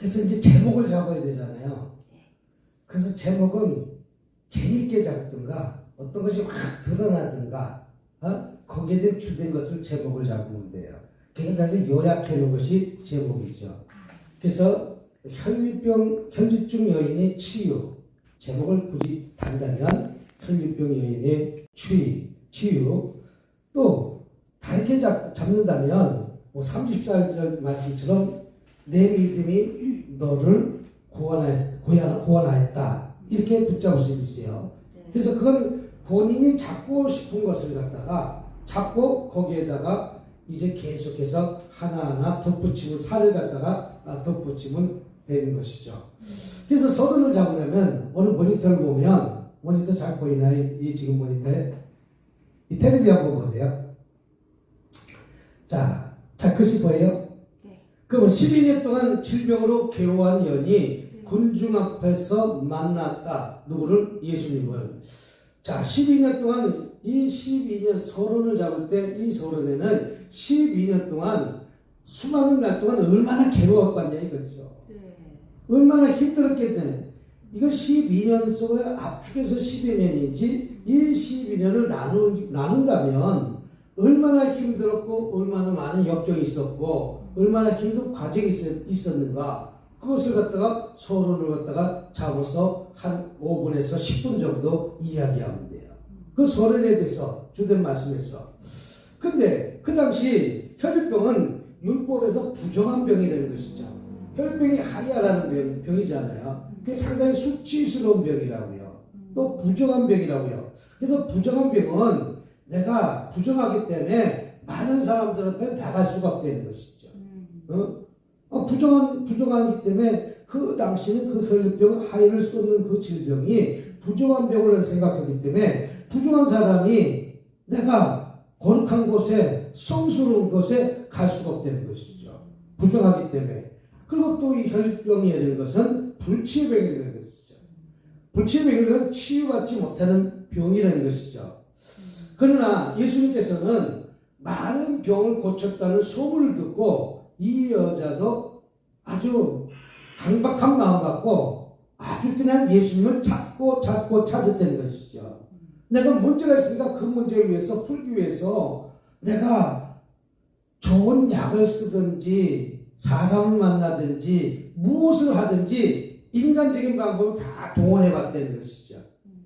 그래서 이제 제목을 잡아야 되잖아요. 그래서 제목은 재밌게 잡든가 어떤 것이 확 드러나든가 거기에 대한 주된 것을 제목을 잡으면 돼요. 그러니까 다시 요약해 놓은 것이 제목이죠. 그래서 혈류증 여인의 치유, 제목을 굳이 단단한 혈류병 여인의 치유, 또 다르게 잡는다면 34절 말씀처럼 내 믿음이 너를 구원하였다 이렇게 붙잡을 수 있어요. 그래서 그건 본인이 잡고 싶은 것을 갖다가 잡고 거기에다가 이제 계속해서 하나하나 덧붙이고 살을 갖다가 덧붙이면 되는 것이죠. 그래서 서론을 잡으려면 어느 모니터를 보면 모니터 잘 보이나요? 이 지금 모니터에 이 텔레비 한번 보세요. 자 글씨 보여요? 네. 그러면 12년 동안 질병으로 괴로워한 연이 군중 앞에서 만났다. 누구를? 예수님을. 자, 12년 동안 이 12년 서론을 잡을 때 이 서론에는 12년 동안 수많은 날 동안 얼마나 괴로웠겠냐 이거죠. 네. 얼마나 힘들었겠냐. 이거 12년 속에 압축해서 12년인지 이 12년을 나눈다면 얼마나 힘들었고 얼마나 많은 역경이 있었고 얼마나 힘든 과정이 있었는가. 그것을 갖다가 서론을 갖다가 잡아서 한 5분에서 10분 정도 이야기하면 돼요. 그 서론에 대해서 주된 말씀에서. 근데 그 당시 혈류병은 율법에서 부정한 병이라는 것이죠. 혈류병이 하이아라는 병이잖아요. 그게 상당히 수치스러운 병이라고요. 또 부정한 병이라고요. 그래서 부정한 병은 내가 부정하기 때문에 많은 사람들 앞에 나갈 수가 없다는 것이죠. 부정하기 때문에 그 당시는 그 혈류병 하이를 쏟는 그 질병이 부정한 병을 생각하기 때문에 부정한 사람이 내가 거룩한 곳에 성스러운 곳에 갈 수가 없다는 것이죠. 부정하기 때문에. 그리고 또 이 혈류병이라는 것은 불치의 병이라는 것이죠. 불치의 병이라는 치유받지 못하는 병이라는 것이죠. 그러나 예수님께서는 많은 병을 고쳤다는 소문을 듣고 이 여자도 아주 강박한 마음 갖고 아주 그냥 예수님을 찾고 찾았다는 것이죠. 내가 문제가 있으니까 그 문제를 위해서 풀기 위해서 내가 좋은 약을 쓰든지 사람을 만나든지 무엇을 하든지 인간적인 방법을 다 동원해 봤다는 것이죠.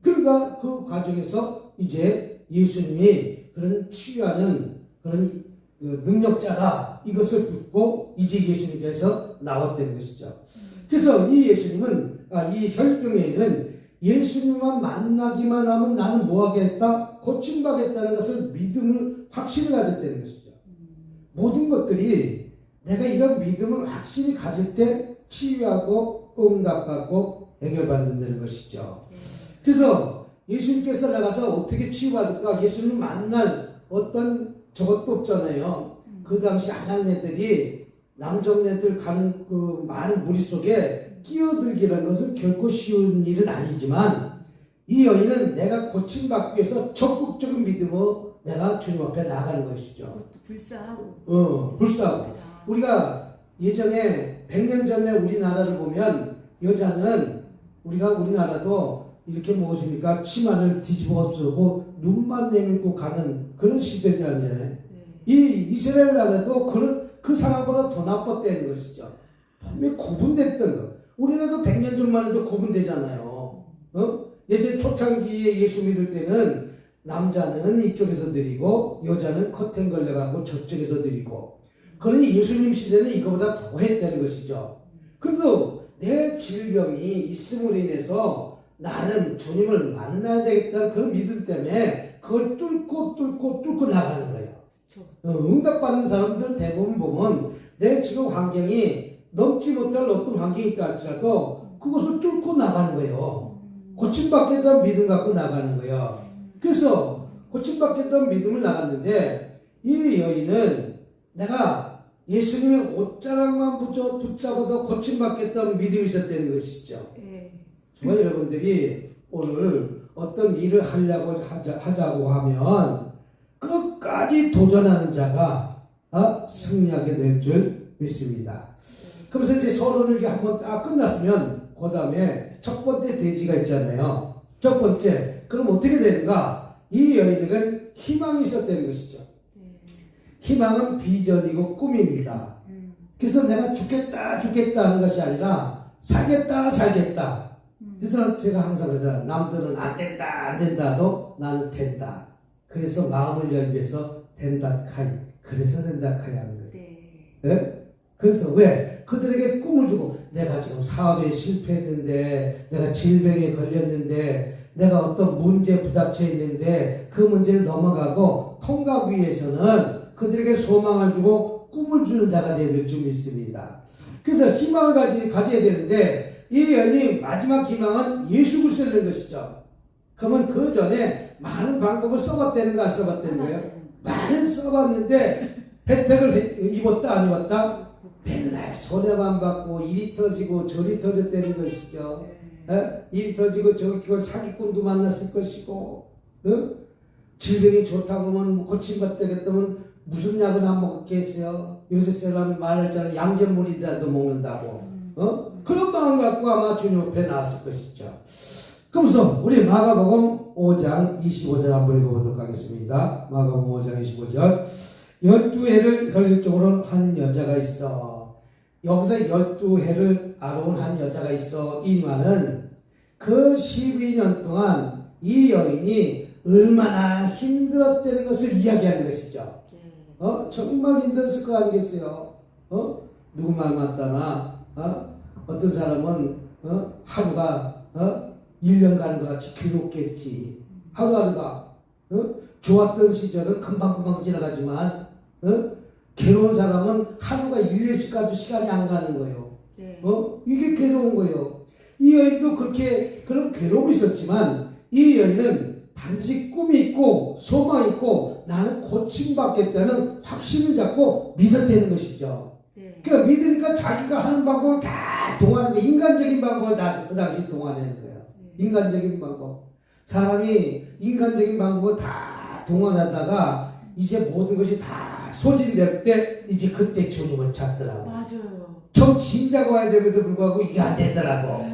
그러니까 그 과정에서 이제 예수님이 그런 치유하는 그런 능력자다 이것을 듣고 이제 예수님께서 나왔다는 것이죠. 그래서 이 예수님은 이 혈류병에는 예수님만 만나기만 하면 나는 뭐 하겠다? 고침받겠다는 것을 믿음을 확실히 가졌다는 것이죠. 모든 것들이 내가 이런 믿음을 확실히 가질 때 치유하고 응답받고 해결받는다는 것이죠. 그래서 예수님께서 나가서 어떻게 치유받을까? 예수님 만날 어떤 저것도 없잖아요. 그 당시 아낙네들이 남정네들 가는 그 많은 무리 속에 끼어들기라는 것은 결코 쉬운 일은 아니지만 이 여인은 내가 고침받기 위해서 적극적인 믿음으로 내가 주님 앞에 나가는 것이죠. 그것도 불사하고. 불사하고. 우리가 예전에 100년 전에 우리나라를 보면 여자는 우리나라도 이렇게 무엇입니까? 치마를 뒤집어 엎고 눈만 내밀고 가는 그런 시대잖아요. 네. 이 이스라엘 나라도 그 상황보다 더 나빴다는 것이죠. 분명히 구분됐던 것. 우리나라도 100년 전만 해도 구분되잖아요. 예전 초창기에 예수 믿을 때는 남자는 이쪽에서 드리고 여자는 커튼 걸려가고 저쪽에서 드리고 그러니 예수님 시대는 이거보다 더 했다는 것이죠. 그래도 내 질병이 있음으로 인해서 나는 주님을 만나야 되겠다는 그런 믿음 때문에 그걸 뚫고 나가는 거예요. 응답받는 사람들 대부분 보면 내 지금 환경이 넘지 못할 어떤 환경이 있다 할지라도 그것을 뚫고 나가는 거예요. 고침받겠다는 믿음 갖고 나가는 거예요. 그래서 고침받겠다는 믿음을 나갔는데 이 여인은 내가 예수님의 옷자락만 붙잡아도 고침받겠다는 믿음이 있었다는 것이죠. 정말 여러분들이 오늘 어떤 일을 하자고 하면 끝까지 도전하는 자가 승리하게 될 줄 믿습니다. 그래서 이제 서론을 이렇게 한번 딱 끝났으면 그 다음에 첫 번째 대지가 있잖아요. 첫 번째 그럼 어떻게 되는가? 이 여인에게는 희망이 있었다는 것이죠. 희망은 비전이고 꿈입니다. 그래서 내가 죽겠다 하는 것이 아니라 살겠다. 그래서 제가 항상 그러잖아요. 남들은 안 된다도 나는 된다. 그래서 마음을 열면서 된다카이. 그래서 된다카이 하는 거예요. 네? 그래서 왜? 그들에게 꿈을 주고 내가 지금 사업에 실패했는데 내가 질병에 걸렸는데 내가 어떤 문제에 부닥쳐 있는데 그 문제를 넘어가고 통과하기 위해서는 그들에게 소망을 주고 꿈을 주는 자가 되어야 될 줄 믿습니다. 그래서 희망을 가져야 되는데 이 여인이 마지막 희망은 예수 그리스도를 낸 것이죠. 그러면 그 전에 많은 방법을 써봤다는 거 안 써봤다는 거예요? 많은 써봤는데 혜택을 입었다 안 입었다? 맨날 손해만 받고 일이 터지고 저리 터졌다는 것이죠. 일이 터지고 저기 사기꾼도 만났을 것이고 질병이 좋다고 하면 고침받다겠다면 무슨 약을 안 먹겠어요? 요새 사람 말했잖아요. 양잿물이라도 먹는다고. 그런 마음 갖고 아마 주님 앞에 나왔을 것이죠. 그러면서 우리 마가복음 5장 25절 한번 읽어보도록 하겠습니다. 마가복음 5장 25절 12해를 혈육적으로 한 여자가 있어. 여기서 12해를 알아온 한 여자가 있어. 이 말은 그 12년 동안 이 여인이 얼마나 힘들었다는 것을 이야기하는 것이죠. 정말 힘들었을 거 아니겠어요? 누구 말 맞다나 어떤 사람은 하루가 1년 가는 것 같이 괴롭겠지. 하루하루가 좋았던 시절은 금방금방 지나가지만 괴로운 사람은 하루가 1년씩 가도 시간이 안 가는 거예요. 이게 괴로운 거예요. 이 여인도 그렇게 그런 괴로움이 있었지만 이 여인은 반드시 꿈이 있고 소망이 있고 나는 고침받겠다는 확신을 잡고 믿었다는 것이죠. 그러니까 믿으니까 자기가 하는 방법을 다 동원하는 거예요. 인간적인 방법을 다 그 당시 동원하는 거예요. 인간적인 방법. 사람이 인간적인 방법을 다 동원하다가 이제 모든 것이 다 소진될 때 이제 그때 주님을 찾더라고. 맞아요. 좀 진작 와야 됨에도 불구하고 이게 안 되더라고.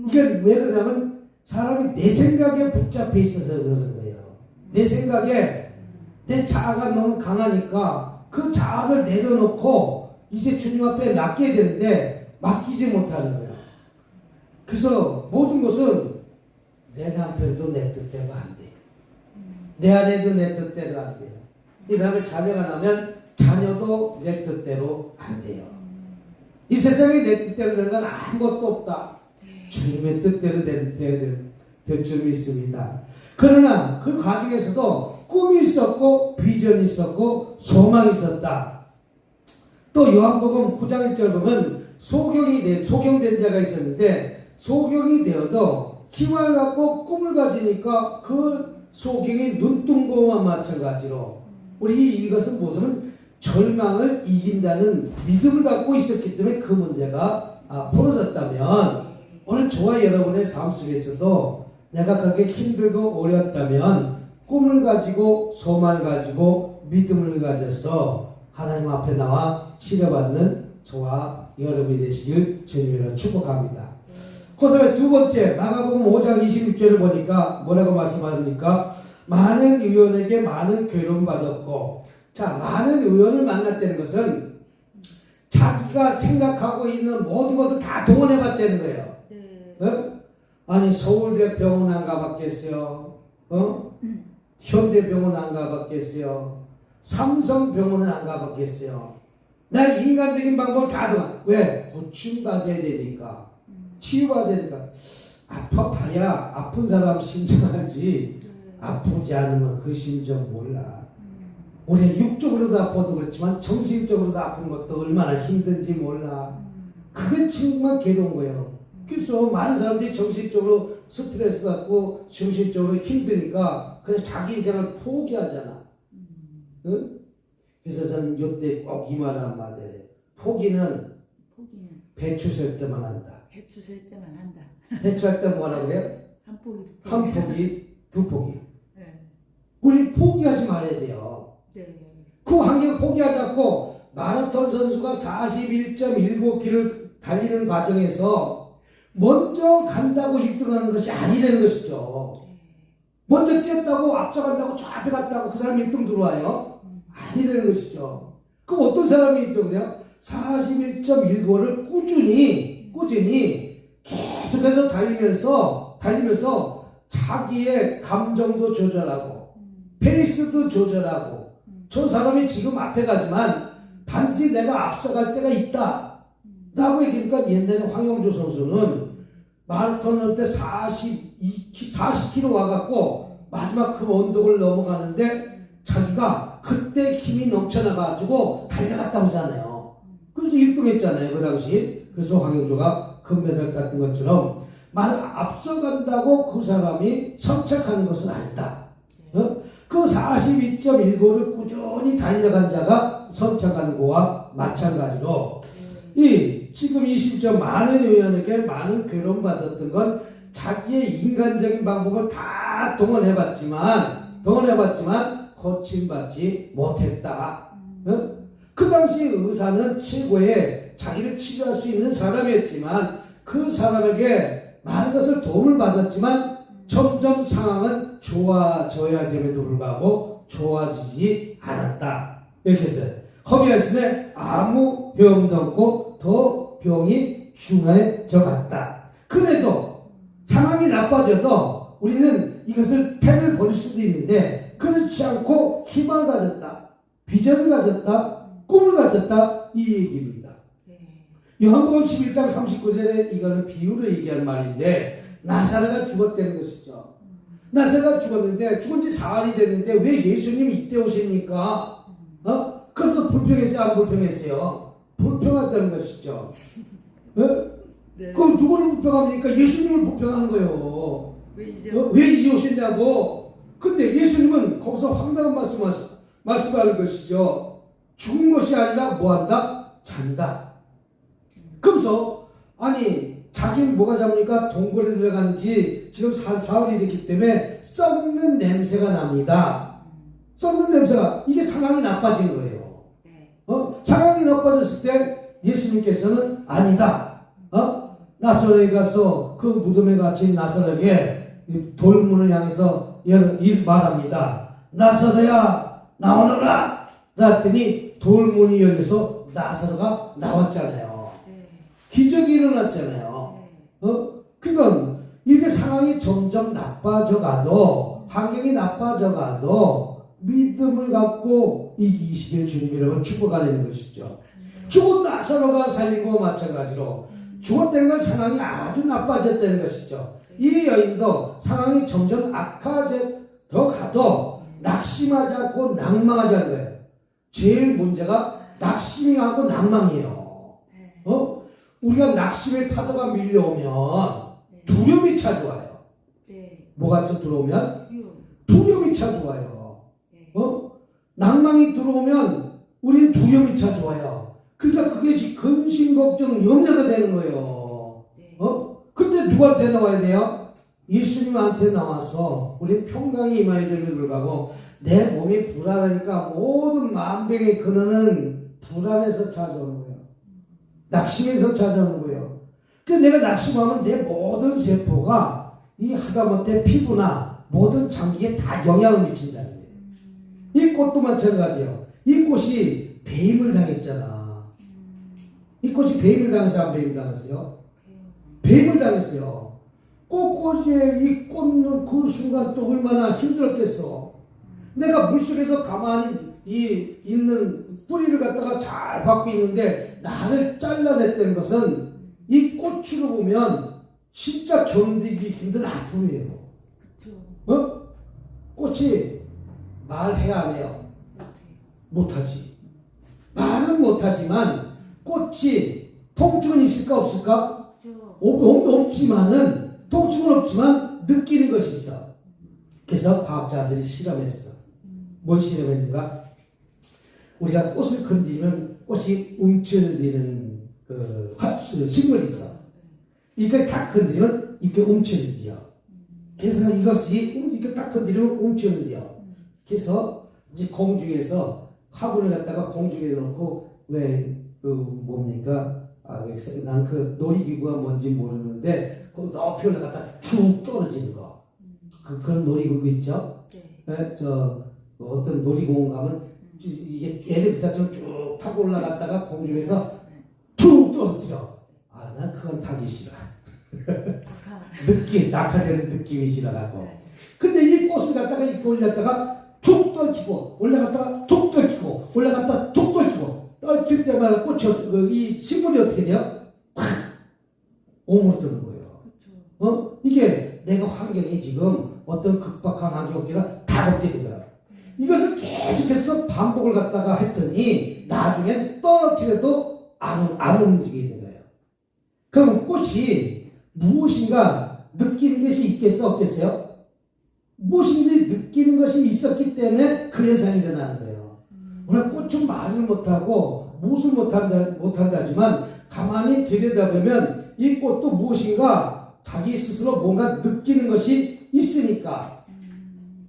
이게 왜 그러냐면 사람이 내 생각에 복잡해 있어서 그러는 거예요. 내 생각에 내 자아가 너무 강하니까 그 자아를 내려놓고 이제 주님 앞에 맡겨야 되는데 맡기지 못하는 거예요. 그래서 모든 것은 내 남편도 내 뜻대로 안 돼요. 내 아내도 내 뜻대로 안 돼요. 이 다음에 자녀가 나면 자녀도 내 뜻대로 안 돼요. 이 세상에 내 뜻대로 되는 건 아무것도 없다. 주님의 뜻대로 될 줄 믿습니다. 그러나 그 과정에서도 꿈이 있었고 비전이 있었고 소망이 있었다. 또 요한복음 9장 1절 보면 소경된 자가 있었는데 소경이 되어도 희망을 갖고 꿈을 가지니까 그 소경이 눈뜬 거와 마찬가지로 우리 이것은 무슨 절망을 이긴다는 믿음을 갖고 있었기 때문에 그 문제가 풀어졌다면 오늘 저와 여러분의 삶 속에서도 내가 그렇게 힘들고 어려웠다면 꿈을 가지고 소망을 가지고 믿음을 가져서 하나님 앞에 나와 치료받는 저와 여러분이 되시길 주님으로 축복합니다. 그 다음에 두 번째 마가복음 5장 26절을 보니까 뭐라고 말씀하십니까? 많은 의원에게 많은 괴로움 받았고 자 많은 의원을 만났다는 것은 자기가 생각하고 있는 모든 것을 다 동원해 봤다는 거예요. 아니 서울대 병원 안 가봤겠어요? 현대병원 안 가봤겠어요? 삼성병원은 안 가봤겠어요? 난 인간적인 방법을 다 동원. 왜? 고침받아야 되니까. 치유받아야 되니까. 아파봐야 아픈 사람 심정 알지. 아프지 않으면 그 심정 몰라. 우리가 육적으로도 아파도 그렇지만 정신적으로도 아픈 것도 얼마나 힘든지 몰라. 그게 정말 괴로운 거예요. 그래서 많은 사람들이 정신적으로 스트레스 받고 정신적으로 힘드니까 그냥 자기 인생을 포기하잖아. 응? 그래서 저는 이때 꼭 이 말을 한마디 해요. 포기는 배추 셀 때만 한다. 배추 셀 때만 한다. 배추할 때 뭐라고 그래요? 한 포기, 한 포기, 두 포기. 네. 우리 포기하지 말아야 돼요. 네. 그 환경 포기하지 않고 마라톤 선수가 41.19km 달리는 과정에서 먼저 간다고 1등하는 것이 아니라는 것이죠. 먼저 뛰었다고 앞서간다고 저 앞에 갔다고 그 사람이 1등 들어와요? 아니라는 것이죠. 그럼 어떤 사람이 1등이냐? 41.195를 꾸준히 계속해서 달리면서 자기의 감정도 조절하고 페이스도 조절하고 저 사람이 지금 앞에 가지만 반드시 내가 앞서갈 때가 있다 라고 얘기하니까 옛날에 황영조 선수는 마라톤 때 40km 와갖고 마지막 그 언덕을 넘어가는데 자기가 그때 힘이 넘쳐나가지고 달려갔다 오잖아요. 그래서 1등 했잖아요 그 당시. 그래서 황영조가 금메달 땄던 것처럼 앞서간다고 그 사람이 선착하는 것은 아니다. 그 42.195를 꾸준히 달려간 자가 선착하는 거와 마찬가지로 지금 20점 많은 의원에게 많은 괴로움 받았던 건 자기의 인간적인 방법을 다 동원해봤지만 고침받지 못했다. 그 당시 의사는 최고의 자기를 치료할 수 있는 사람이었지만 그 사람에게 많은 것을 도움을 받았지만 점점 상황은 좋아져야 됨에도 불구하고 좋아지지 않았다. 이렇게 했어요. 허비아스는 아무 병도 없고 더 병이 중해져 갔다. 그래도 상황이 나빠져도 우리는 이것을 펜을 버릴 수도 있는데 그렇지 않고 희망을 가졌다. 비전을 가졌다. 꿈을 가졌다. 이 얘기입니다. 요한복음 11장 39절에 이거는 비유로 얘기한 말인데 나사로가 죽었다는 것이죠. 나사로가 죽었는데 죽은 지 4일이 됐는데 왜 예수님이 이때 오십니까? 그래서 불평했어요? 안 불평했어요? 불평했다는 것이죠. 네. 그럼 누구를 불평합니까? 예수님을 불평하는 거예요. 왜 이제 오셨냐고. 근데 예수님은 거기서 황당한 말씀하는 것이죠. 죽은 것이 아니라 뭐한다? 잔다. 그러면서 아니 자기는 뭐가 잡으니까 동굴에 들어간 지 지금 사흘이 됐기 때문에 썩는 냄새가 납니다. 썩는 냄새가 이게 상황이 나빠진 거예요. 상황이 나빠졌을 때 예수님께서는 아니다. 나사로에 가서 그 무덤에 갇힌 나사로에게 돌문을 향해서 말합니다. 나사로야 나오너라. 그랬더니 돌문이 열려서 나사로가 나왔잖아요. 기적이 일어났잖아요. 그러니까 이렇게 상황이 점점 나빠져가도 환경이 나빠져가도 믿음을 갖고 이기시길 주님이라고 축복하는 것이죠. 죽은 나사로가 살린 것과 마찬가지로 죽었다는 건 상황이 아주 나빠졌다는 것이죠. 이 여인도 상황이 점점 악화져 가도 낙심하지 않고 낭망하지 않는 거예요. 제일 문제가 낙심하고 낭망이에요. 우리가 낙심의 파도가 밀려오면 두려움이 찾아와요. 뭐가 들어오면? 두려움이 찾아와요. 낭망이 들어오면 우리는 두려움이 찾아와요. 그러니까 그게 근심, 걱정, 염려가 되는 거예요. 근데 누구한테 나와야 돼요? 예수님한테 나와서 우리 평강이 임하여야 되는 불구하고 내 몸이 불안하니까 모든 만병의 근원은 불안에서 찾아오는 거예요. 낙심에서 찾아오는 거예요. 그래서 내가 낙심하면 내 모든 세포가 이 하다못해 피부나 모든 장기에 다 영향을 미친다는 거예요. 이 꽃도 마찬가지예요. 이 꽃이 배임을 당했잖아. 이 꽃이 배임을 당해서 안 배임을 당했어요? 배임을 당했어요. 꽃꽂이에 이 꽂는 그 순간 또 얼마나 힘들었겠어. 내가 물속에서 가만히 있는 뿌리를 갖다가 잘 받고 있는데 나를 잘라냈다는 것은 이 꽃으로 보면 진짜 견디기 힘든 아픔이에요. 꽃이 말해야 안 해요? 못하지. 말은 못하지만 꽃이 통증은 있을까 없을까? 없지만은 통증은 없지만 느끼는 것이 있어. 그래서 과학자들이 실험했어. 뭘 실험했는가? 우리가 꽃을 건드리면 꽃이 움츠러드는 그 식물이 있어. 이렇게 딱 건드리면 이렇게 움츠러들려. 그래서 이것이 이렇게 딱 건드리면 움츠러들려. 그래서 이제 공중에서 화분을 갖다가 공중에 놓고 왜 뭡니까? 난 그 놀이기구가 뭔지 모르는데 그 높이 올라갔다 툭 떨어지는 거. 그런 놀이기구 있죠? 네. 어떤 놀이공원 가면 이게 엘리베이터처럼 쭉 타고 올라갔다가 공중에서 툭 떨어뜨려. 난 그건 타기 싫어. 낙하되는 느낌이 지나가고. 근데 이 꽃을 갖다가 이렇게 올렸다가 툭 떨치고 올라갔다가 툭 떨치고 올라갔다가 툭 떨치고 떨칠 때마다 꽃이 이 식물이 어떻게 돼요? 확 오므려드는 거예요. 이게 내가 환경이 지금 어떤 극박한 환경이라 다 걷게 거야. 이것을 계속해서 반복을 갖다가 했더니 나중엔 떨어뜨려도 안 움직이게 되는 거예요. 그럼 꽃이 무엇인가 느끼는 것이 있겠어 없겠어요? 무엇인지 느끼는 것이 있었기 때문에 그 현상이 일어나는 거예요. 오늘 꽃은 말을 못하고 무엇을 못한다지만 가만히 들여다보면 이 꽃도 무엇인가 자기 스스로 뭔가 느끼는 것이 있으니까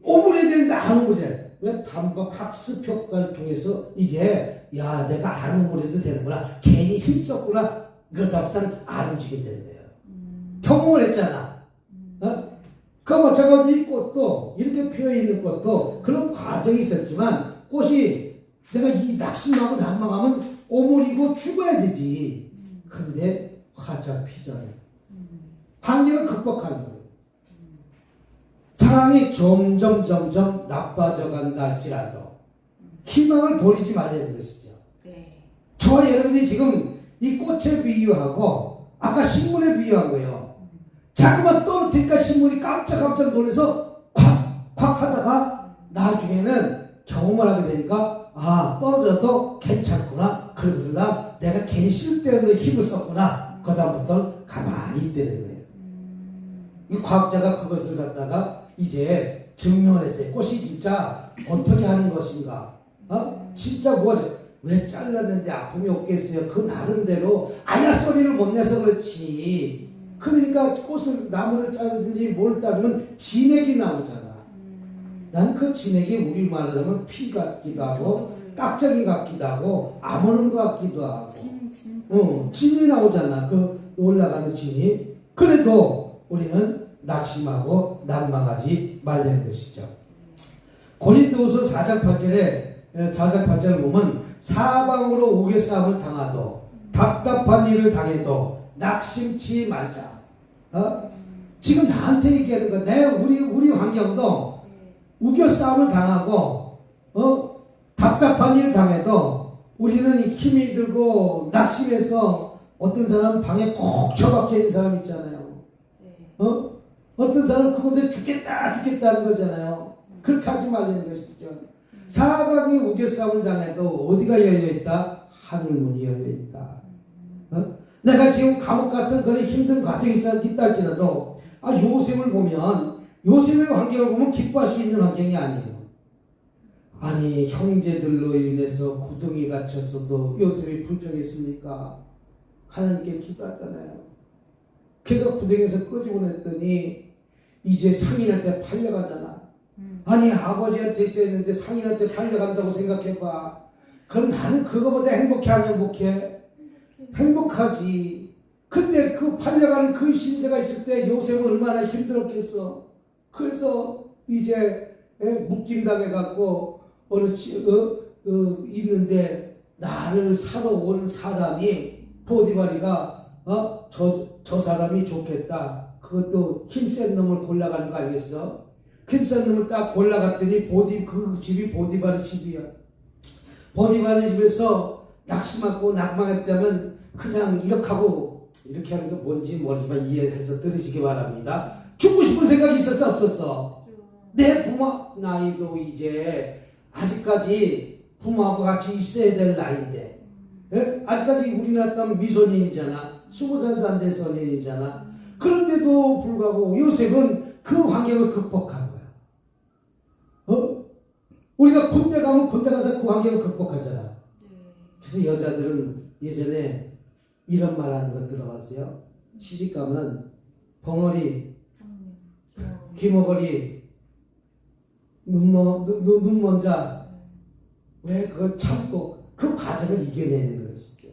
오므려야 되는데 안 오므려. 왜 반복 학습 효과를 통해서 이게 내가 안 오므려도 되는구나. 괜히 힘썼구나. 그러다부터는 안 움직이게 되는 거예요. 경험을 했잖아. 그 마찬가지로 이 꽃도 이렇게 피어있는 꽃도 그런 과정이 있었지만 꽃이 내가 이 낙심하고 난망하면 오므리고 죽어야 되지. 근데 화자 피잖아요. 환경을 극복하는 거예요. 사람이 점점 나빠져 간다 할지라도 희망을 버리지 말아야 하는 것이죠. 네. 저와 여러분이 지금 이 꽃에 비유하고 아까 식물에 비유한 거예요. 자꾸만 떨어뜨리니까 식물이 깜짝 놀라서 콱 하다가 나중에는 경험을 하게 되니까 떨어져도 괜찮구나. 그러고서 내가 괜히 쓸데없는 힘을 썼구나. 그다음부터는 가만히 있다는 거예요. 이 과학자가 그것을 갖다가 이제 증명을 했어요. 꽃이 진짜 어떻게 하는 것인가. 진짜 왜 잘랐는데 아픔이 없겠어요. 그 나름대로 소리를 못 내서 그렇지. 그러니까 나무를 자르든지 뭘 따르면 진액이 나오잖아. 난 그 진액이 우리 말하자면 피 같기도 하고 깍정이 같기도 하고 아무는 것 같기도 하고 진이 나오잖아. 그 올라가는 진이. 그래도 우리는 낙심하고 난망하지 말라는 것이죠. 고린도후서 4장 8절을 보면 사방으로 우겨싸움을 당하도 답답한 일을 당해도 낙심치 말자. 지금 나한테 얘기하는 거야. 우리 환경도 우겨싸움을 당하고 답답한 일을 당해도 우리는 힘이 들고 낙심해서 어떤 사람은 방에 콕 처박혀 있는 사람 있잖아요. 어떤 사람은 그곳에 죽겠다는 거잖아요. 그렇게 하지 말라는 것이죠. 사방이 우겨싸움을 당해도 어디가 열려있다? 하늘문이 열려있다. 내가 지금 감옥 같은 그런 힘든 과정이 있다 할지라도 요셉을 보면 요셉의 환경을 보면 기뻐할 수 있는 환경이 아니에요. 형제들로 인해서 구덩이 갇혔어도 요셉이 불평했습니까? 하나님께 기도하잖아요. 걔가 구덩이에서 끄집어냈더니 이제 상인한테 팔려가잖아. 아버지한테 있었는데 상인한테 팔려간다고 생각해봐. 그럼 나는 그거보다 행복해 안 행복해? 행복하지. 근데 그 팔려가는 그 신세가 있을 때 요셉은 얼마나 힘들었겠어. 그래서 이제 묶임당해갖고 있는데 나를 사러 온 사람이 포디바리가 저 사람이 좋겠다. 그것도 힘센 놈을 골라가는 거 알겠어? 힘센 놈을 딱 골라갔더니 그 집이 포디바리 집이야. 포디바리 집에서 낙심하고 낙망했다면 그냥 이렇게 하는 게 뭔지 모르지만 이해해서 들으시기 바랍니다. 죽고 싶은 생각이 있었어 없었어? 내 부모 나이도 이제 아직까지 부모하고 같이 있어야 될 나이인데 아직까지 우리나라 따면 미소년이잖아. 20살도 안 된 소년이잖아. 그런데도 불구하고 요셉은 그 환경을 극복한 거야. 우리가 군대 가면 군대 가서 그 환경을 극복하잖아. 그래서 여자들은 예전에 이런 말 하는 거 들어봤어요. 시집 가면 벙어리, 귀머거리, 눈먼자 왜 그걸 참고 그 과정을 이겨내는 것이죠.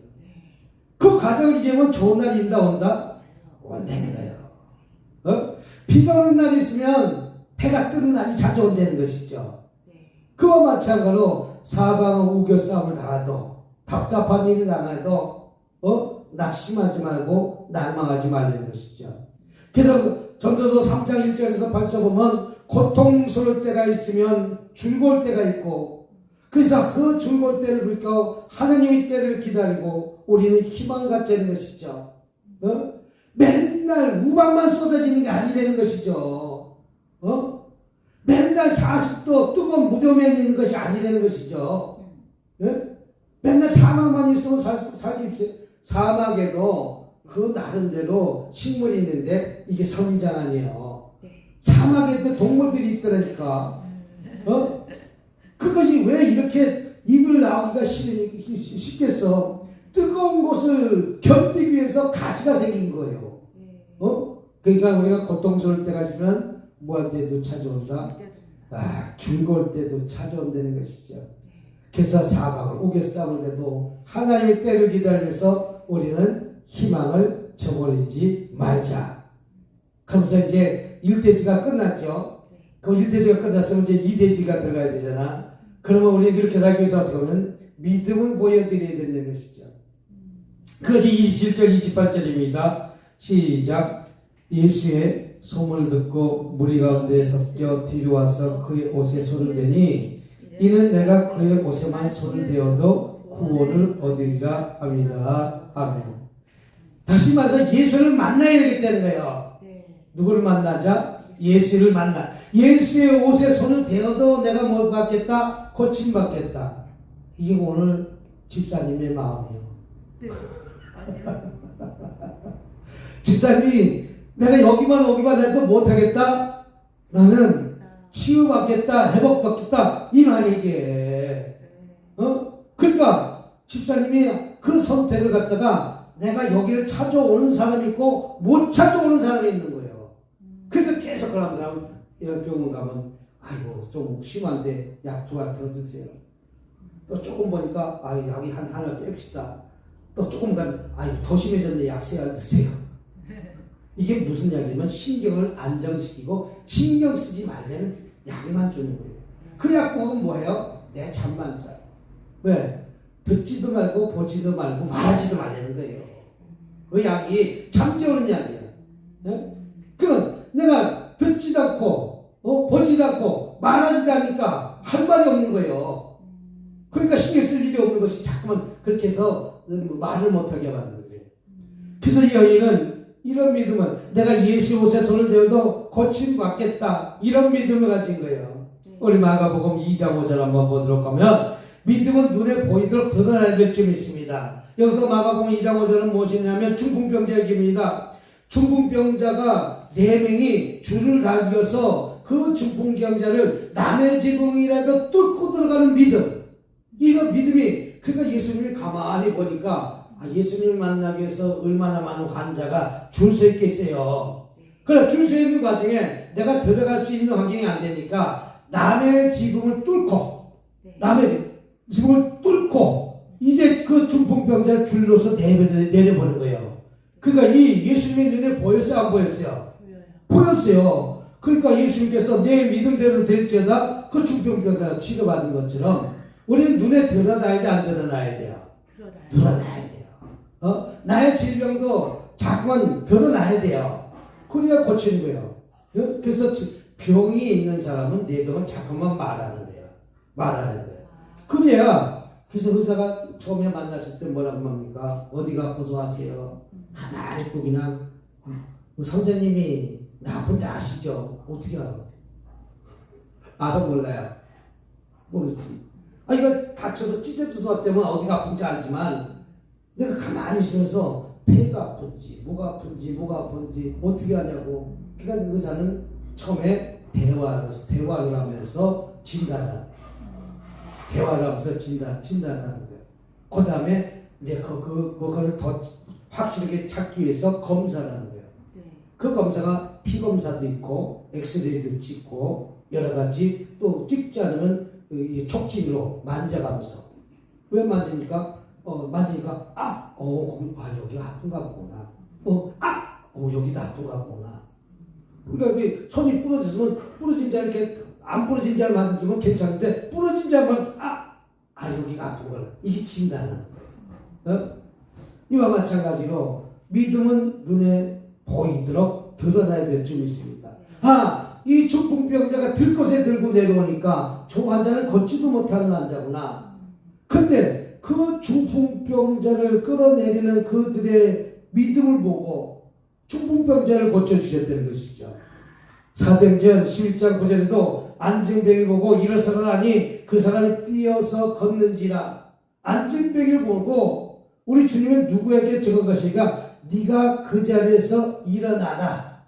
그 그 과정을 이기면 좋은 날이 인다 온다? 온다는 거예요. 비가 오는 날이 있으면 해가 뜨는 날이 자주 온다는 것이죠. 그와 마찬가지로 사방은 우겨 싸움을 당해도 답답한 일이 당해도 낙심하지 말고 낙망하지 말라는 것이죠. 그래서 전도서 3장 1절에서 8절 보면 고통스러울 때가 있으면 즐거울 때가 있고 그래서 그 즐거울 때를 불고 하나님의 때를 기다리고 우리는 희망 갖자는 것이죠. 맨날 우박만 쏟아지는 게 아니라는 것이죠. 맨날 40도 뜨거운 무덤에 있는 것이 아니라는 것이죠. 맨날 사막만 있으면 살기 사막에도 그 나름대로 식물이 있는데 이게 선인장 아니에요. 사막에도 동물들이 있더라니까. 그것이 왜 이렇게 입을 나오기가 쉽겠어? 뜨거운 곳을 견디기 위해서 가시가 생긴 거예요. 그러니까 우리가 고통스러울 때가 있으면 뭐할 때도 찾아온다? 즐거울 때도 찾아온다는 것이죠. 그래서 사방을 우겨 싸울 때도 하나님의 때를 기다리면서 우리는 희망을 저버리지 말자. 그러면서 이제 1대지가 끝났죠. 그 1대지가 끝났으면 이제 2대지가 들어가야 되잖아. 그러면 우리 그렇게 살기 위해서 어떻게 하면 믿음을 보여드려야 된다는 것이죠. 그것이 27절 28절입니다. 시작. 예수의 소문을 듣고 무리 가운데 섞여 뒤로 와서 그의 옷에 손을 대니 이는 내가 그의 옷에만 손을 대어도 구원을 얻으리라 합니다. 아멘. 다시 말해서 예수를 만나야 되겠다는 거예요. 누구를 만나자? 예수를 만나. 예수의 옷에 손을 대어도 내가 뭐 받겠다? 고침 받겠다. 이게 오늘 집사님의 마음이에요. 집사님이 내가 여기만 해도 못하겠다? 나는 치유받겠다, 회복받겠다, 이 말이 이게. 그러니까 집사님이 그 선택을 갖다가 내가 여기를 찾아오는 사람이 있고 못 찾아오는 사람이 있는 거예요. 그래서 계속 그런 사람 병원 가면 아이고 좀 심한데 약 두 알 더 쓰세요. 또 조금 보니까 약이 하나 뺍시다. 또 조금 간 더 심해졌네 약 세 알 드세요. 이게 무슨 약이냐면 신경을 안정시키고 신경 쓰지 말라는 약만 주는 거예요. 그 약 먹으면 뭐예요? 내 잠만 자요. 왜? 듣지도 말고 보지도 말고 말하지도 말라는 거예요. 그 약이 잠재우는 약이야. 그건 내가 듣지도 않고 보지도 않고 말하지도 않으니까 한 말이 없는 거예요. 그러니까 신경 쓸 일이 없는 것이 자꾸만 그렇게 해서 말을 못하게 만드는 거예요. 그래서 이 여인은 이런 믿음은 내가 예수 옷에 손을 대어도 고침받겠다. 이런 믿음을 가진 거예요. 우리 마가복음 2장 5절 한번 보도록 하면 믿음은 눈에 보이도록 드러나야 될 점이 있습니다. 여기서 마가복음 2장 5절은 무엇이냐면 중풍병자 얘기입니다. 중풍병자가 4명이 줄을 다귀어서 그 중풍병자를 남의 지붕이라도 뚫고 들어가는 믿음. 이런 믿음이 그러니까 예수님이 가만히 보니까 예수님을 만나기 위해서 얼마나 많은 환자가 줄 서 있겠어요. 그래 줄 서 있는 과정에 내가 들어갈 수 있는 환경이 안 되니까 남의 지붕을 뚫고 이제 그 중풍병자를 줄로서 내려보는 거예요. 그러니까 이 예수님의 눈에 보였어요? 안 보였어요? 보였어요. 그러니까 예수님께서 내 믿음대로 될지어다 그 중풍병자가 치료받은 것처럼 우리는 눈에 드러나야 돼, 안 드러나야 돼요? 드러나야 돼요. 나의 질병도 자꾸만 드러나야 돼요. 그래야 고치는 거예요. 그래서 병이 있는 사람은 내 병을 자꾸만 말하는 거예요. 그래야 그래서 의사가 처음에 만났을 때 뭐라고 합니까? 어디가 아파서 하세요? 가만히 있고 그냥 선생님이 나 아픈데 아시죠? 어떻게 알아? 알아 몰라요? 모르지. 이거 다쳐서 찢어져서 왔다면 어디가 아픈지 알지만 내가 가만히 있으면서 폐가 아픈지 뭐가 아픈지 어떻게 하냐고. 그러니까 의사는 처음에 대화를 하면서 진단을 하면서 진단하는 거예요. 그 다음에 이제 그것을 더 확실하게 찾기 위해서 검사를 하는 거예요. 그 검사가 피 검사도 있고 엑스레이도 찍고 여러 가지 또 찍지 않으면 촉진으로 만져가면서 왜 만지니까 여기가 아픈가 보구나. 여기도 아픈가 보구나. 그러니까 그 손이 부러졌으면 부러진 자 이렇게 안 부러진 자를 만지면 괜찮은데 부러진 자만 여기가 아픈 걸 이게 진단하는 거예요. 이와 마찬가지로 믿음은 눈에 보이도록 드러나야 될 점이 있습니다. 이 중풍병자가 들것에 들고 내려오니까 저 환자는 걷지도 못하는 환자구나. 근데 그 중풍병자를 끌어내리는 그들의 믿음을 보고 중풍병자를 고쳐주셨다는 것이죠. 사도행전 11장 9절에도 안진병이 보고 일어서라니 그 사람이 뛰어서 걷는지라. 안진병을 보고 우리 주님은 누구에게 적은 것이니까 네가 그 자리에서 일어나라.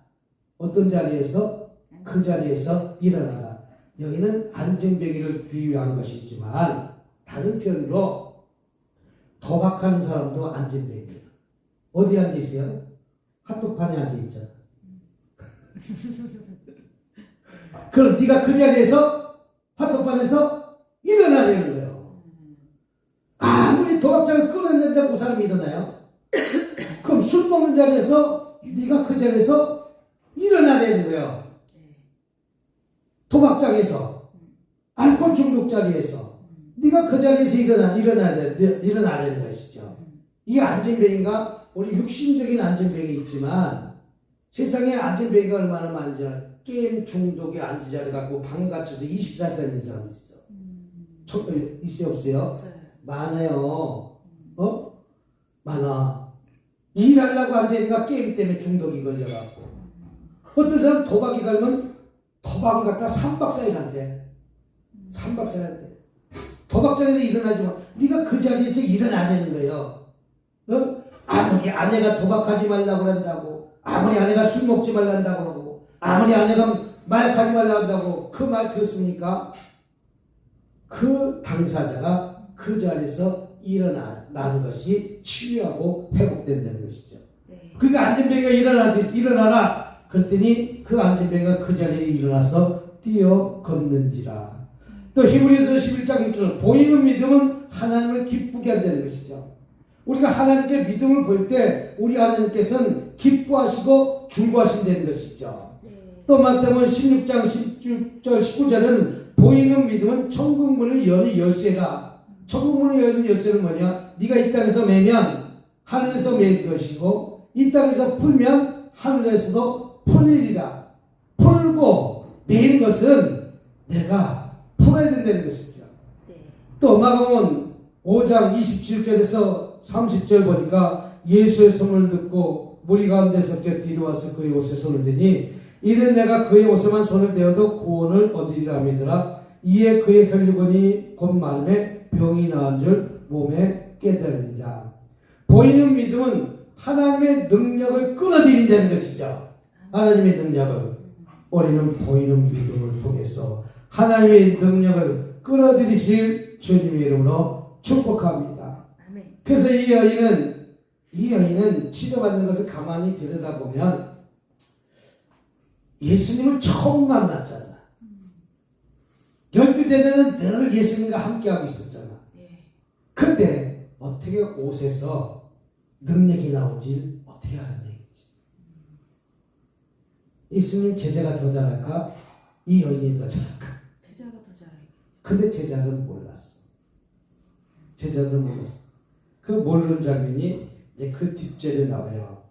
어떤 자리에서? 그 자리에서 일어나라. 여기는 안진병이를 비유한 것이지만 다른 표현으로 도박하는 사람도 안진병이에요. 어디 앉아있어요? 한복판에 앉아있잖아. 그럼 네가 그 자리에서 한복판에서 일어나야 거예요. 아무리 도박장을 끌어낸다고 그 사람이 일어나요? 그럼 술 먹는 자리에서 네가 그 자리에서 일어나야 되는 거예요. 도박장에서 알코올 중독 자리에서 네가 그 자리에서 일어나야 되는 것이죠. 이게 안진병인가? 우리 육신적인 안진병이 있지만 세상에 안진병이가 얼마나 많은지 게임 중독에 안진자를 갖고 방에 갇혀서 24시간 있는 사람이 있어. 있어요 없어요? 많아요. 많아. 일하려고 앉으니까 게임 때문에 중독이 걸려갖고 어떤 사람 도박이 걸면 도박을 갖다 3박 4일 한대. 3박 4일 한대. 도박장에서 일어나지 마. 네가 그 자리에서 일어나야 되는 거예요. 아무리 아내가 도박하지 말라고 한다고, 아무리 아내가 술 먹지 말란다고 그러고, 아무리 아내가 마약하지 말라고 한다고 그 말 듣습니까? 그 당사자가 그 자리에서 일어나는 것이 치유하고 회복된다는 것이죠. 그러니까 안진병이가 일어나라. 그랬더니 그 안진병이가 그 자리에 일어나서 뛰어 걷는지라. 또 히브리서 11장 6절 보이는 믿음은 하나님을 기쁘게 한다는 것이죠. 우리가 하나님께 믿음을 보일 때 우리 하나님께서는 기뻐하시고 즐거워하신다는 것이죠. 또 마태복음 16장 16절 19절은 보이는 믿음은 천국문을 여는 열쇠라. 천국문을 여는 열쇠는 뭐냐? 네가 이 땅에서 매면 하늘에서 매일 것이고 이 땅에서 풀면 하늘에서도 풀리리라. 풀고 매인 것은 내가 풀어야 된다는 것이죠. 또 마가복음 5장 27절에서 30절 보니까 예수의 손을 듣고 무리 가운데서 뒤로 와서 그의 옷에 손을 대니 이는 내가 그의 옷에만 손을 대어도 구원을 얻으리라 믿으라. 이에 그의 혈육원이 곧 마음에 병이 나은 줄 몸에 깨달으리라. 보이는 믿음은 하나님의 능력을 끌어들인다는 것이죠. 하나님의 능력을 우리는 보이는 믿음을 통해서 하나님의 능력을 끌어들이실 주님의 이름으로 축복합니다. 그래서 이 여인은 치료받는 것을 가만히 들여다보면 예수님을 처음 만났잖아. 12제자는 늘 예수님과 함께하고 있었잖아. 근데 어떻게 옷에서 능력이 나온지 어떻게 하는 얘기지? 예수님 제자가 더 잘할까? 이 여인이 더 잘할까? 제자가 더 잘해. 근데 제자는 몰랐어. 그 모르는 장면이 이제 그 뒷절에 나와요.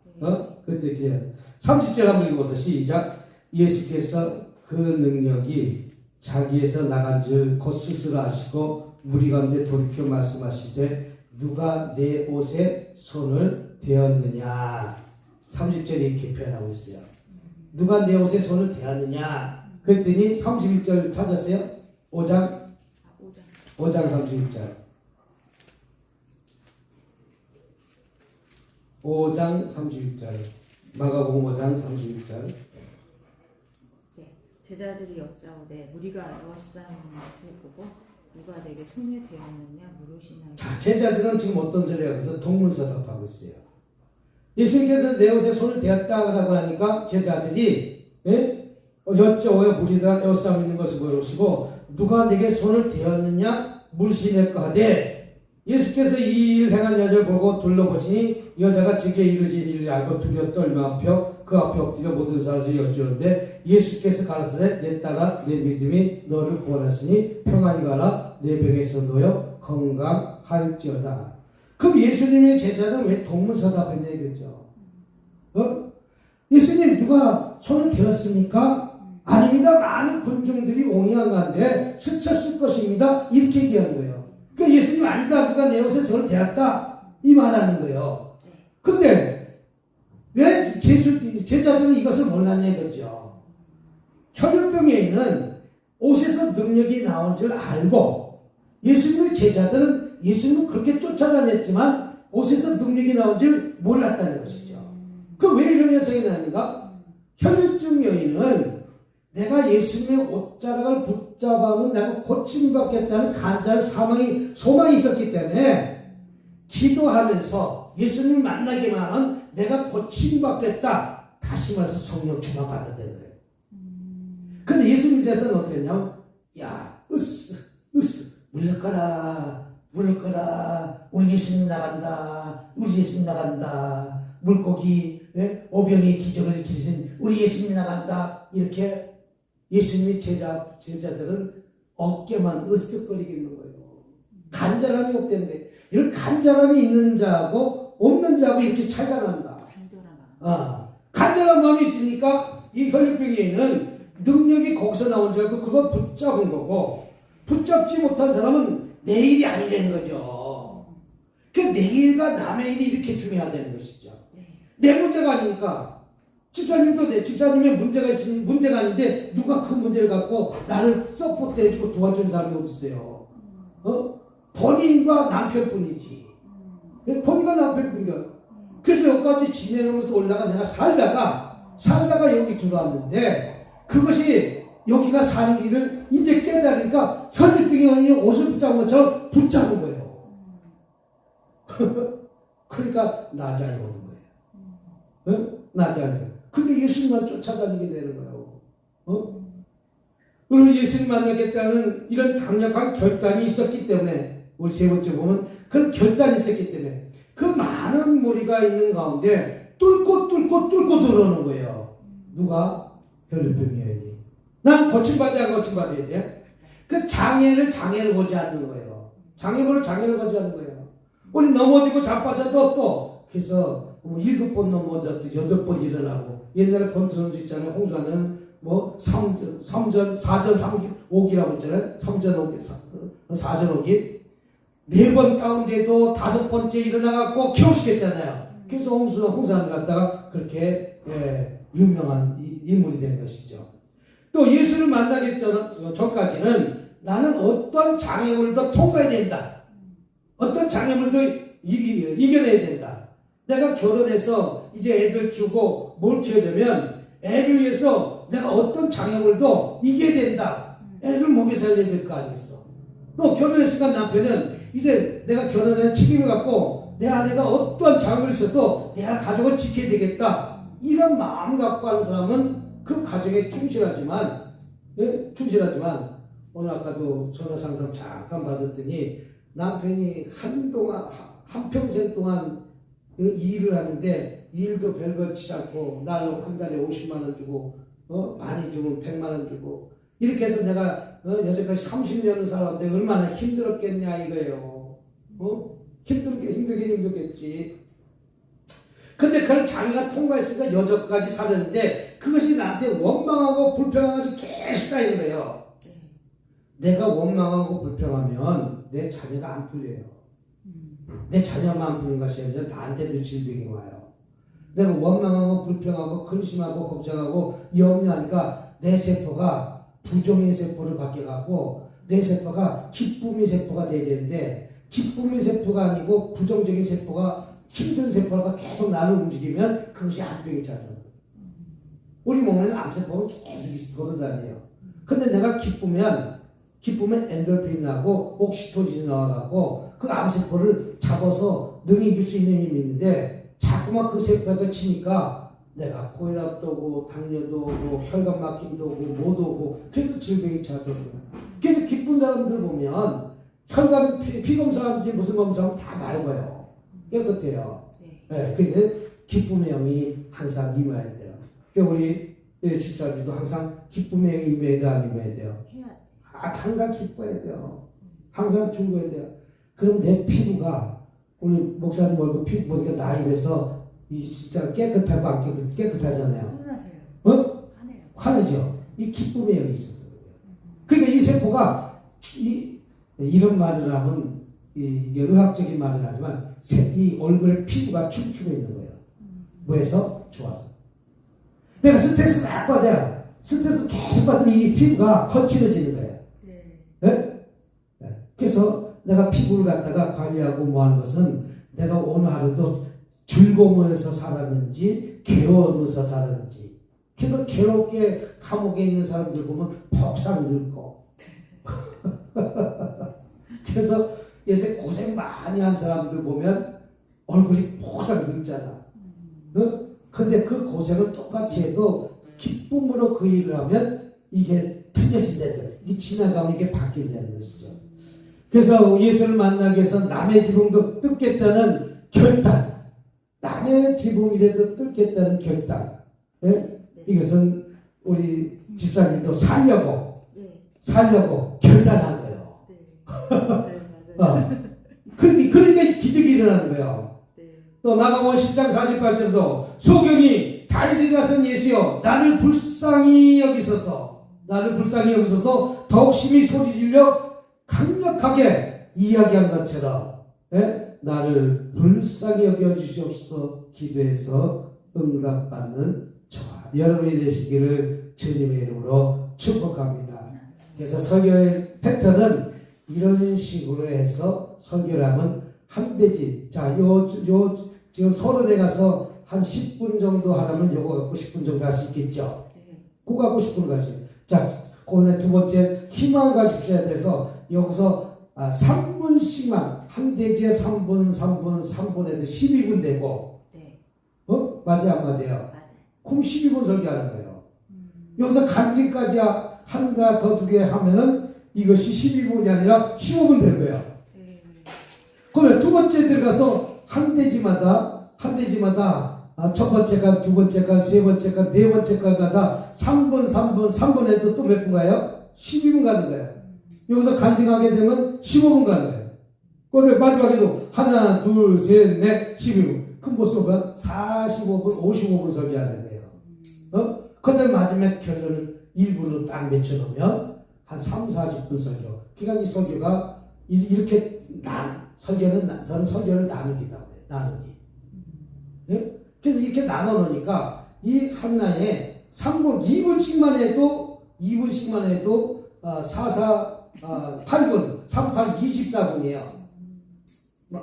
그때 이제 30절 한번 읽어서 시작. 예수께서 그 능력이 자기에서 나간 줄 곧 스스로 아시고 무리 가운데 돌이켜 말씀하시되 누가 내 옷에 손을 대었느냐. 30절에 이렇게 표현하고 있어요. 누가 내 옷에 손을 대었느냐. 그랬더니 31절 찾았어요? 5장 31절. 5장 31절. 마가복음 5장 31절. 제자들이 여짜오되 무리가 에워싸는 것을 보고 누가 내게 손을 대었느냐 물으시나이다. 자, 제자들은 지금 어떤 소리가 그래서 동문서답하고 있어요. 예수님께서 내 옷에 손을 대었다고 하니까 제자들이 여쭤와요. 무리가 에워싸고 있는 것을 보시고 누가 내게 손을 대었느냐 물으시니까 하되 예수께서 이 일 행한 여자를 보고 둘러보시니 여자가 제게 이루어진 일을 알고 두려워 떨며 그 앞에 엎드려 모든 사람들이 여쭈는데 예수께서 가라사대 내 딸아 내 믿음이 너를 구원하시니 평안히 가라 내 병에서 놓여 건강할지어다. 그럼 예수님의 제자는 왜 동문서답했냐 이거죠. 예수님 누가 손을 대었습니까? 아닙니다. 많은 군중들이 옹이한 가운데 스쳤을 것입니다. 이렇게 얘기한 거예요. 그러니까 예수님 아니다. 누가 내 옷에 손을 대었다. 이 말하는 거예요. 근데 왜 제자들은 이것을 몰랐냐 이거죠. 혈류병에는 옷에서 능력이 나온 줄 알고 예수님의 제자들은 예수님은 그렇게 쫓아다녔지만 옷에서 능력이 나온 줄 몰랐다는 것이죠. 그 왜 이런 현상이 나는가? 혈류증 여인은 내가 예수님의 옷자락을 붙잡아면 내가 고침받겠다는 간절한 소망이 있었기 때문에 기도하면서 예수님을 만나기만 하면 내가 고침받겠다. 다시 말해서 성령 충만 받아들인 거예요. 근데 예수님 제자는 어떻게 했냐면 야 물릴 거라 우리 예수님 나간다 물고기 오병이의 기적을 일으키신 우리 예수님 나간다 이렇게 예수님의 제자들은 어깨만 으쓱거리게 있는 거예요. 간절함이 없대는데 이런 간절함이 있는 자하고 없는 자하고 이렇게 차이가 난다. 간절한 마음이 있으니까 이 혈류병에는 능력이 거기서 나온 줄 알고 그걸 붙잡은 거고 붙잡지 못한 사람은 내 일이 아니라는 거죠. 내 일과 남의 일이 이렇게 중요하다는 것이죠. 내 문제가 아니니까 집사님도 집사님의 문제가 있으니 문제가 아닌데 누가 그 문제를 갖고 나를 서포트 해주고 도와주는 사람이 없어요. 본인과 남편뿐이지. 본인과 남편뿐이야. 그래서 여기까지 지내면서 올라가 내가 살다가 여기 들어왔는데 그것이 여기가 사는 길을 이제 깨달으니까 혈류병이 옷을 붙잡은 것처럼 붙잡은 거예요. 그러니까 나자에 오는 거예요. 나자에. 근데 예수님만 쫓아다니게 되는 거예요. 그리고 예수님 만나겠다는 이런 강력한 결단이 있었기 때문에 우리 세 번째 보면 그런 결단이 있었기 때문에 그 많은 무리가 있는 가운데 뚫고 들어오는 거예요. 누가? 혈류병이에요. 난 고침받아야 안 고침받아야 돼? 그 장애를 보지 않는 거예요. 장애를 보지 않는 거예요. 우리 넘어지고 자빠져도 또 그래서 7번 넘어져도 8번 일어나고 옛날에 권투선수 있잖아요. 홍수하는 3전 4전 3기라고 있잖아요. 3전 5기 4전 5기 4번 가운데도 5번째 일어나갖고 키워시켰잖아요. 그래서 홍수하는 갖다가 그렇게 유명한 인물이 된 것이죠. 또 예수를 만나기 전까지는 나는 어떤 장애물도 통과해야 된다. 어떤 장애물도 이겨내야 된다. 내가 결혼해서 이제 애들 키우고 뭘 키워야 되면 애를 위해서 내가 어떤 장애물도 이겨야 된다. 애를 먹여 살려야 될 거 아니겠어. 또 결혼했으니까 남편은 이제 내가 결혼한 책임을 갖고 내 아내가 어떤 장애물이 있어도 내가 가족을 지켜야 되겠다. 이런 마음 갖고 하는 사람은 그 가정에 충실하지만 오늘 아까도 전화 상담 잠깐 받았더니 남편이 한평생 동안 일을 하는데 일도 별거 치지 않고 나를 한 달에 50만 원 주고 많이 주면 100만 원 주고 이렇게 해서 내가 여태까지 30년을 살았는데 얼마나 힘들었겠냐 이거예요. 힘들겠지. 근데 그런 장애가 통과했으니까 여전까지 살았는데 그것이 나한테 원망하고 불평하면서 계속 쌓이는 거예요. 내가 원망하고 불평하면 내 자녀가 안 풀려요. 내 자녀만 안 푸는 것이 아니라 나한테도 질병이 와요. 내가 원망하고 불평하고 근심하고 걱정하고 염려하니까 내 세포가 부정의 세포를 바뀌어갖고 내 세포가 기쁨의 세포가 돼야 되는데 기쁨의 세포가 아니고 부정적인 세포가 힘든 세포가 계속 나를 움직이면 그것이 암병이 찾아요. 우리 몸에는 암세포는 계속 돌아다녀요. 근데 내가 기쁘면 엔돌핀이 나고 옥시토진이 나와갖고 그 암세포를 잡아서 능히 이길 수 있는 힘이 있는데 자꾸만 그 세포가 치니까 내가 고혈압도 오고 당뇨도 오고 혈관 막힘도 오고 뭐도 오고 그래서 질병이 찾아오고 그래서 기쁜 사람들 보면 혈관 피 검사인지 무슨 검사하면 다 맑은 거예요. 깨끗해요. 네, 근데 기쁨의 영이 항상 임해야 돼요. 그러니까 우리 집사님도 항상 기쁨의 영이 임해야 돼, 안 임해야 돼요? 항상 기뻐야 돼요. 항상 즐거워야 돼요. 그럼 내 피부가 우리 목사님 얼굴 피부 보니까 나이에서 이 진짜 깨끗하고 안 깨끗하잖아요. 어? 화내죠. 이 기쁨의 영이 있어서 그래요. 그러니까 이 세포가 이런 말을 하면 이게 의학적인 말을 하지만 이 얼굴에 피부가 춤추고 있는 거예요. 뭐해서? 좋아서. 내가 스트레스 막 받아요. 스트레스 계속 받으면 이 피부가 거칠어지는 거예요. 네? 네. 그래서 내가 피부를 갖다가 관리하고 뭐 하는 것은 내가 오늘 하루도 즐거우면서 살았는지 괴로우면서 살았는지. 그래서 괴롭게 감옥에 있는 사람들 보면 폭삭 늙고 그래서 예전에 고생 많이 한 사람들 보면 얼굴이 폭삭 늙잖아. 어? 근데 그 고생을 똑같이 해도 기쁨으로 그 일을 하면 이게 틀려진다는 거예요. 이 지나가면 이게 바뀐다는 것이죠. 그래서 예수를 만나기 위해서 남의 지붕도 뜯겠다는 결단. 남의 지붕이라도 뜯겠다는 결단. 네? 이것은 우리 집사님도 살려고 결단한 거예요. 그러니까 기적이 일어나는 거예요. 또 마가복음 10장 48절도 소경이 다윗의 자손 예수여 나를 불쌍히 여기소서 더욱 심히 소리질러 강력하게 이야기한 것처럼 나를 불쌍히 여겨주시옵소서 기도해서 응답받는 저와 여러분이 되시기를 주님의 이름으로 축복합니다. 그래서 설교의 패턴은 이런 식으로 해서 설교를 하면 한 대지. 자, 지금 서론에 가서 한 10분 정도 하려면 요거 갖고 10분 정도 할 수 있겠죠? 그거 갖고 10분 가지. 자, 그다음에 두 번째 희망을 가지셔야 돼서 여기서 3분씩만 한 대지에 3분 해도 12분 되고 맞아요 안 맞아요? 그럼 12분 설교하는 거예요. 여기서 간증까지 한가 더 두 개 하면은 이것이 12분이 아니라 15분 되는 거예요. 그러면 두 번째 들어가서 한 대지마다 첫 번째 간, 두 번째 간, 세 번째 간, 네 번째 간마다 3분 해도 또 몇 분 가요? 12분 가는 거예요. 여기서 간증하게 되면 15분 가는 거예요. 그런데 마지막에도 하나, 둘, 셋, 넷, 12분. 그럼 무슨 거 45분, 55분 설교하는 거예요. 그다음에 마지막 결론을 1분으로 딱 맺혀놓으면 한 3, 40분 설교. 그러니까 이 설교가 이렇게 저는 설교를 나누기다 그래요. 나누기. 네? 그래서 이렇게 나눠놓으니까 이 하나에 3분, 2분씩만 해도 8분, 38, 24분이에요.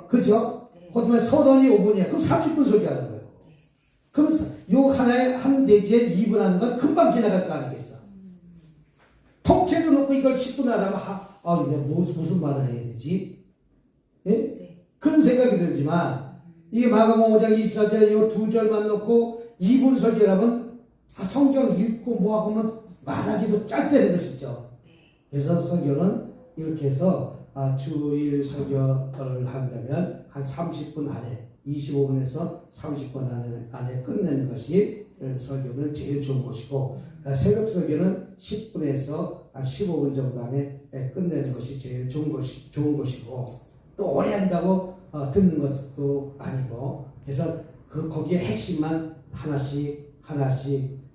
그죠? 그다음에 서론이 5분이에요. 그럼 30분 설교하는 거예요. 그럼 요 하나에 한 대지에 2분 하는 건 금방 지나갈 거 아니겠어? 통째로 놓고 이걸 10분 하다가 내가 무슨 말을 해야 되지? 예? 그런 생각이 들지만 이게 마가복음 5장 24절에 이 두 절만 놓고 2분 설교하면 성경 읽고 뭐하고 하면 말하기도 짧다는 것이죠. 그래서 설교는 이렇게 해서 주일 설교를 한다면 한 30분 안에 25분에서 30분 안에 끝내는 것이 설교는 제일 좋은 것이고 새벽 설교는 10분에서 15분 정도 안에 끝내는 것이 제일 좋은 것이고 또 오래 한다고 듣는 것도 아니고 그래서 거기에 핵심만 하나씩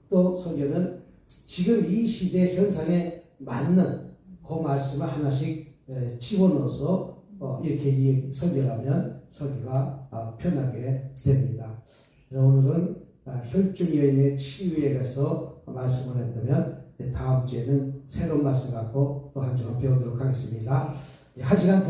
또 설교는 지금 이 시대 현상에 맞는 그 말씀을 하나씩 집어넣어서 이렇게 설교를 하면 설교가 편하게 됩니다. 그래서 오늘은 혈중 여인의 치유에 대해서 말씀을 했다면 다음 주에는 새로운 말씀 갖고 또 한 주간 배우도록 하겠습니다. 한 시간 더